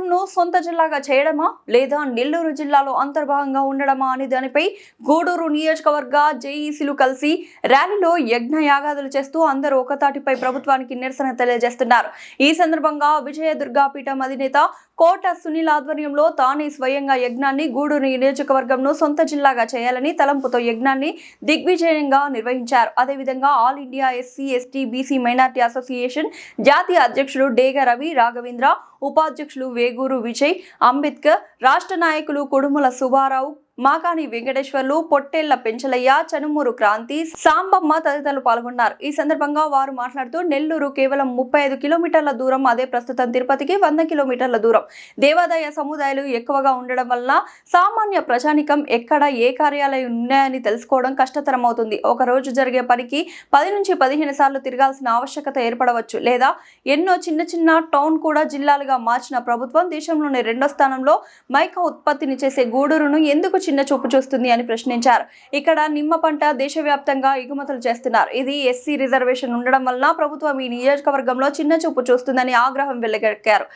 నియోజకవర్గంను సొంత జిల్లాగా చేయడమా లేదా నెల్లూరు జిల్లాలో అంతర్భాగంగా ఉండడమా అనే దానిపై గూడూరు నియోజకవర్గ జేఈసీలు కలిసి ర్యాలీలో యజ్ఞ యాగాదులు చేస్తూ అందరూ ఒకతాటిపై ప్రభుత్వానికి నిరసన తెలియజేస్తున్నారు. ఈ సందర్భంగా విజయదుర్గా పీఠం అధినేత కోట సునీల్ ఆధ్వర్యంలో తానే స్వయంగా యజ్ఞాన్ని గూడూరు నియోజకవర్గంను సొంత జిల్లాగా చేయాలని తలంపుతో యజ్ఞాన్ని దిగ్విజయంగా నిర్వహించారు. అదేవిధంగా all India SC ST BC minority association జాతీయ అధ్యక్షుడు డేగ రవి రాఘవేంద్ర, ఉపాధ్యక్షులు వేగూరు విజయ్ అంబేద్కర్, రాష్ట్ర నాయకులు కుడుముల సుబ్బారావు, మాకాని వెంకటేశ్వర్లు, పొట్టేళ్ల పెంచలయ్య, చనుమూరు క్రాంతి, సాంబమ్మ తదితరులు పాల్గొన్నారు. ఈ సందర్భంగా వారు మాట్లాడుతూ నెల్లూరు కేవలం 35 కిలోమీటర్ల దూరం, అదే ప్రస్తుతం తిరుపతికి 100 కిలోమీటర్ల దూరం. దేవాదాయ సముదాయాలు ఎక్కువగా ఉండడం వల్ల సామాన్య ప్రజానికం ఎక్కడ ఏ కార్యాలయం ఉన్నాయని తెలుసుకోవడం కష్టతరం అవుతుంది. ఒక రోజు జరిగే పనికి 10 నుంచి 15 సార్లు తిరగాల్సిన ఆవశ్యకత ఏర్పడవచ్చు. లేదా ఎన్నో చిన్న చిన్న టౌన్ కూడా జిల్లాలుగా మార్చిన ప్రభుత్వం దేశంలోనే 2వ స్థానంలో మైకా ఉత్పత్తిని చేసే గూడూరును ఎందుకు చిన్న చూపు చూస్తుంది అని ప్రశ్నించారు. ఇక్కడ నిమ్మ పంట దేశవ్యాప్తంగా ఎగుమతులు చేస్తున్నారు. ఇది ఎస్సీ రిజర్వేషన్ ఉండడం వల్ల ప్రభుత్వం ఈ నియోజకవర్గంలో చిన్న చూపు చూస్తుందని ఆగ్రహం వెళ్లగక్కారు.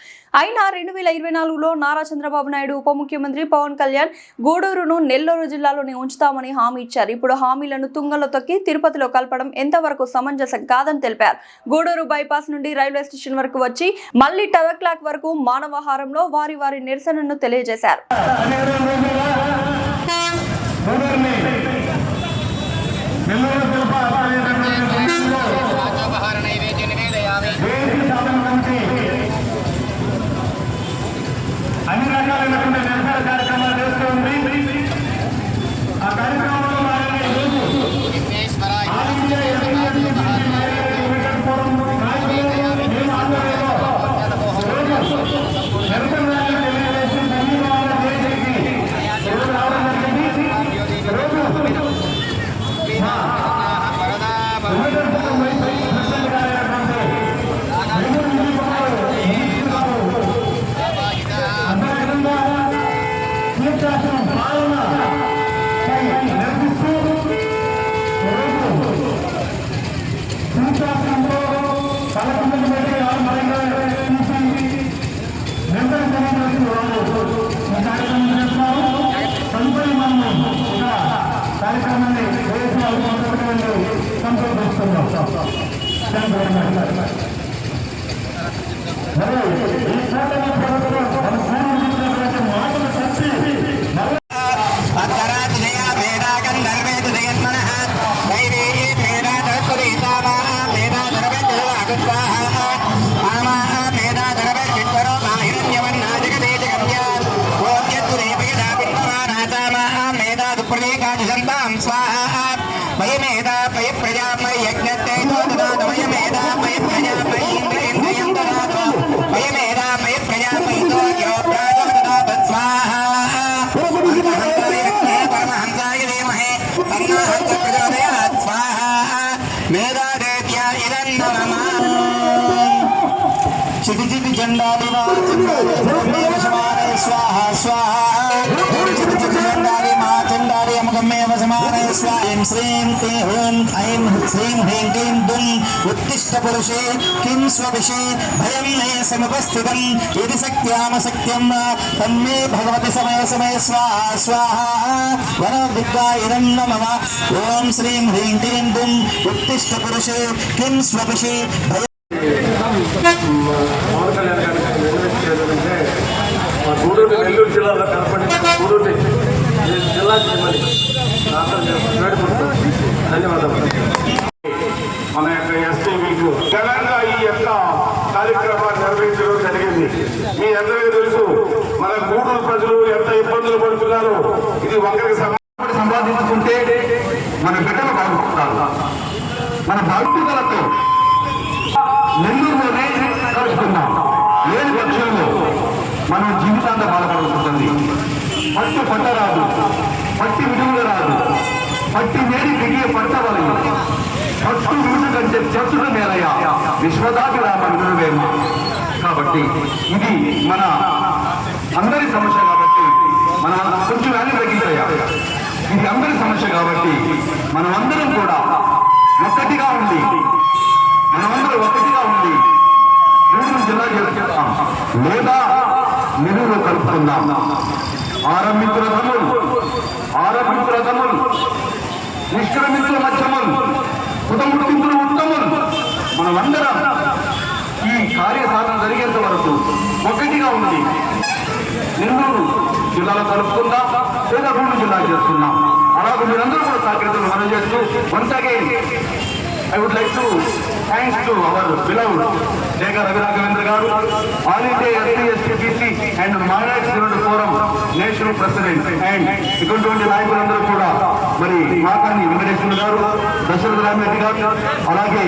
అయినా 2024లో నారా చంద్రబాబు నాయుడు, ఉప ముఖ్యమంత్రి పవన్ కళ్యాణ్ గూడూరును నెల్లూరు జిల్లాలోనే ఉంచుతామని హామీ ఇచ్చారు. ఇప్పుడు హామీలను తుంగలో తొక్కి తిరుపతిలో కలపడం ఎంతవరకు సమంజసం కాదని తెలిపారు. గూడూరు బైపాస్ నుండి రైల్వే స్టేషన్ వరకు వచ్చి మళ్లీ టవర్ క్లాక్ వరకు మానవహారంలో వారి నిరసనను తెలియజేశారు. అన్ని రకాలైనటువంటి నిరసన కార్యక్రమాలు చేస్తూ ఉంది. ఆ కార్యక్రమంలో కార్యక్రమాన్ని సంతోషిస్తున్నాం. మాటలు చచ్చి జెండా స్వాహా స్వాహా చండాలి అమగమేవ సమానయ స్వాహం శ్రీం హ్రీం ఐం శ్రీం హ్రీం క్లీం దుం ఉత్తిష్ట పురుషే కిం స్వవిషే భయం మే సముపస్థితం ఇది సత్యామ సత్యం తన్మే భగవతి సమయ స్వాహా స్వాహా వరదుర్గాయనం నమః ఓం శ్రీం హ్రీం క్లీం దుం ఉత్తిష్ట పురుషే కిం స్వవిషే గూడూరు నెల్లూరు జిల్లాలో కనపడి గూడూరు జిల్లా ధన్యవాదాలు. మన యొక్క ఎస్టీ మీకు ఘనంగా ఈ యొక్క కార్యక్రమాన్ని నిర్వహించడం జరిగింది. మీ అందరికీ తెలుసు మన గూడూరు ప్రజలు ఎంత ఇబ్బందులు పడుతున్నారో. ఇది ఒకరికి సంపాదించుకుంటే మన బిడ్డలు బాగుంటారు. మన బాధ్యతలతో నెల్లూరులోనే కలుసుకున్నాం. లేని పక్షంలో మనం జీవితాంతం బాధపడుతుంది. పట్టు పట్టరాదు, పట్టి విడుదల రాదు, పట్టి మేడి దిగే పట్టవలయ పట్టు విడుదల కంటే చచ్చుడు మేలయ విశ్వదాటి రామనువేమ. కాబట్టి ఇది మన అందరి సమస్య. కాబట్టి మనం కొంచెం వ్యాల్యూ తగ్గించాయా. ఇది అందరి సమస్య. కాబట్టి మనం అందరం కూడా ఒక్కటిగా ఉండి గూడూరు జిల్లా చేస్తాం. లేదా కోరుకుందాం. ఆరంభించిన రథములు నిష్క్రమించిన మధ్యములు పుతముట్టింపులు ఉత్తములు మనమందరం ఈ కార్యసాధన జరిగేంత వరకు ఒకటిగా ఉంది నెల్లూరు జిల్లాలో కలుపుకుందాం లేదా గూడూరు జిల్లా చేస్తున్నాం. అలాగే మీరందరూ కూడా సహకరించడం మనం చేస్తూ once again I would like to thanks to our beloved Jega Ravi Raghavendra garu, All India SC/ST/BC and Minority Development Forum National President and ఇటువంటి నాయకులందరూ కూడా మరి మాకాని వెంకటేశ్వర గారు, దశరథ రామరెడ్డి గారు, అలాగే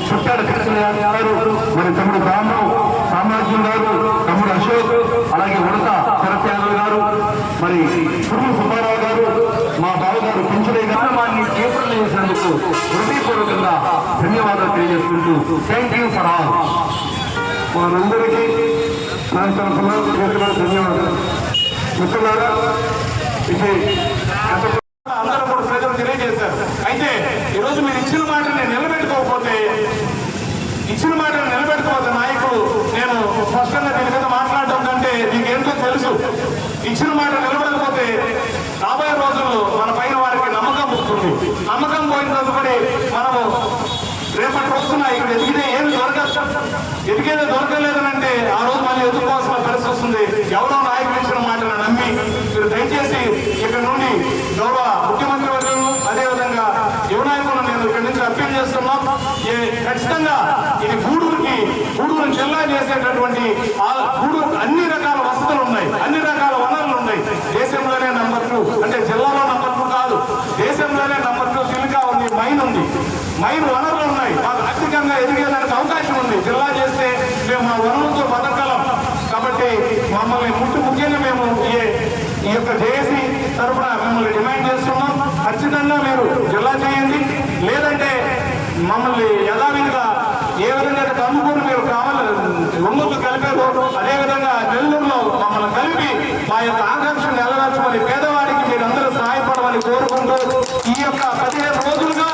చుట్టాడ కృష్ణ గారు, మరి తమ్ముడు రాము సామ్రాజ్యం గారు, తమ్ముడు అశోక్, అలాగే ఉడత శరత్ యాదవ్ గారు, మరి పురుగు సుబ్బారావు గారు, మా బావగారు పింఛనే కార్యక్రమాన్ని చేపట్టలు చేసినందుకు హృదయపూర్వకంగా ధన్యవాదాలు తెలియజేసుకుంటూ థ్యాంక్ యూ ఫర్ ఆల్. వారందరికీ నా తరఫున ధన్యవాదాలు. మిత్రులారా, ఇది అందరూ కూడా ప్రజలు తెలియజేశారు. అయితే ఈరోజు మీరు ఇచ్చిన మాటని నిలబెట్టుకోకపోతే నాయకుడు నేను స్పష్టంగా దీని మీద మాట్లాడటం కంటే నీకేంటో తెలుసు. ఇచ్చిన మాట నిలబడకపోతే రాబోయే రోజుల్లో మన పైన వారికి నమ్మకం వస్తుంది. నమ్మకం పోయిన తదుపరి మనము రేపటి రోజున ఇక్కడ ఎదిగేది దొరకలేదనంటే ఆ రోజు మళ్ళీ ఎదుర్కోవాల్సిన పరిస్థితి వస్తుంది. ఎవరో నాయకులు ఇచ్చిన మాటను నమ్మి మీరు దయచేసి ఇక్కడ నుండి గౌరవ ముఖ్యమంత్రి వర్గం అదేవిధంగా యువ నాయకులను నేను ఇక్కడి నుంచి అప్పీల్ చేస్తున్నాం. ఖచ్చితంగా ఇది గూడూరు జిల్లా చేసేటటువంటి గూడూరు అన్ని రకాల వసతులు ఉన్నాయి, అన్ని రకాల వనరులు ఉన్నాయి. దేశంలోనే నంబర్ 2 అంటే జిల్లాలో నంబర్ 2 కాదు, దేశంలోనే నంబర్ 2 సిలికా ఉంది, మైన్ వనరులు ఉన్నాయి. మాకు ఆర్థికంగా ఎదిగేదానికి అవకాశం ఉంది. జిల్లా చేస్తే మేము మా వనరులతో బతకగలం. కాబట్టి మమ్మల్ని ముఖ్యంగా మేము ఈ యొక్క జేఏసీ తరఫున మిమ్మల్ని డిమాండ్ చేస్తున్నాం. ఖచ్చితంగా మీరు జిల్లా చేయండి, లేదంటే మమ్మల్ని యథావిధిగా ఏ విధంగా కందుకూరు మీరు కావాలి ఒంగోలు కలిపారు అదేవిధంగా నెల్లూరులో మమ్మల్ని కలిపి మా యొక్క ఆకాంక్షను నెరవేర్చమని పేదవాడికి మీరందరూ సహాయపడమని కోరుకుంటూ ఈ యొక్క 15 రోజులుగా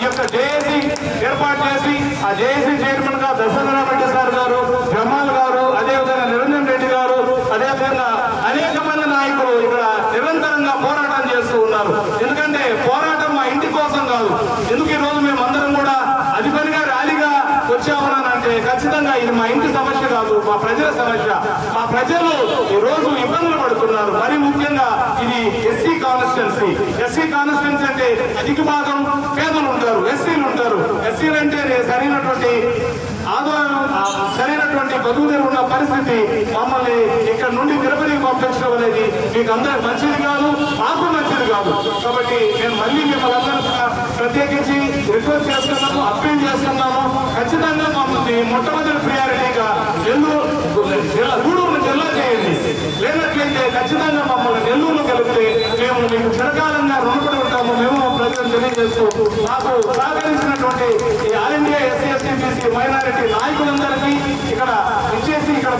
ఈ యొక్క జేఏసీ ఏర్పాటు చేసి ఆ జేఏసీ చైర్మన్ గా దశరథరామరెడ్డి సార్ గారు, జమాల్ గారు, అదేవిధంగా నిరంజన్ రెడ్డి గారు, అదేవిధంగా అనేక మంది నాయకులు ఇక్కడ నిరంతరంగా పోరాటం చేస్తూ ఉన్నారు. ఎందుకంటే పోరాటం మా ఇంటి కోసం కాదు. ఎందుకు ఈ రోజు మేమందరం కూడా అధిపతిగా ర్యాలీగా వచ్చామనంటే ఖచ్చితంగా ఇది మా ఇంటి సమస్య కాదు, మా ప్రజల సమస్య. మా ప్రజలు ఈ రోజు ఇబ్బందులు పడుతున్నారు. మరి ముఖ్యంగా ఇది ఎస్సీ కాన్స్టిట్యున్సీ అంటే అధిక భాగం పేదలు ఉంటారు, ఎస్సీలు ఉంటారు. ఎస్సీలు అంటే సరైనటువంటి ఆదాయం సరైనటువంటి బతుకుదేరు ఉన్న పరిస్థితి. మమ్మల్ని ఇక్కడ నుండి తిరుపతికి పంపించడం అనేది మీకు అందరికి మంచిది కాదు, మాకు మంచిది కాదు. కాబట్టి నేను మళ్ళీ మిమ్మల్ని అందరూ ప్రత్యేకించి రిక్వెస్ట్ చేస్తున్నాము, అప్పీల్ చేస్తున్నాము. ఖచ్చితంగా మమ్మల్ని మొట్టమొదటి ప్రియారిటీగా గూడూరు జిల్లా చేయండి. లేనట్లయితే ఖచ్చితంగా మమ్మల్ని నెల్లూరులో కలిపితే మేము మీకు చిరకాలంగా రుణపడి ఉంటాము. మేము ప్రజలను తెలియజేస్తూ మాకు సహకరించినటువంటి ఈ ఆల్ ఇండియా SC/ST/BC మైనారిటీ నాయకులందరికీ ఇక్కడ ఇచ్చేసి ఇక్కడ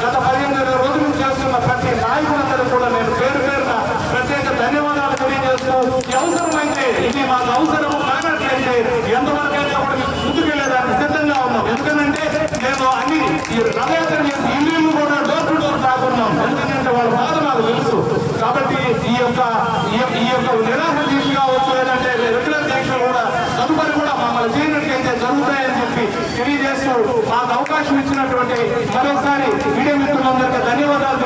గత 15 రోజుల నుంచి చేస్తున్న ప్రతి నాయకులందరూ కూడా నేను పేరున ప్రత్యేక ధన్యవాదాలు తెలియజేస్తూ అవసరమైతే ఇది మాకు అవసరము కానట్లయితే ఎంతవరకైతే కూడా ముందుకెళ్లేదానికి సిద్ధంగా ఉన్నాం. ఎందుకంటే మేము అన్ని రథయాత్ర చేసి ఇల్లు కూడా డోర్ టు డోర్ తాకున్నాం. ఎందుకంటే వాళ్ళ బాధ మాకు తెలుసు. కాబట్టి ఈ యొక్క నిరాశ దీక్ష కావచ్చు, లేదంటే రెగ్యులర్ దీక్షలు కూడా తదుపరి కూడా మమ్మల్ని చేయనట్లయితే జరుగుతాయని చెప్పి తెలియజేస్తూ మాకు అవకాశం ఇచ్చినటువంటి మరోసారి మీడియా మిత్రులందరికీ ధన్యవాదాలు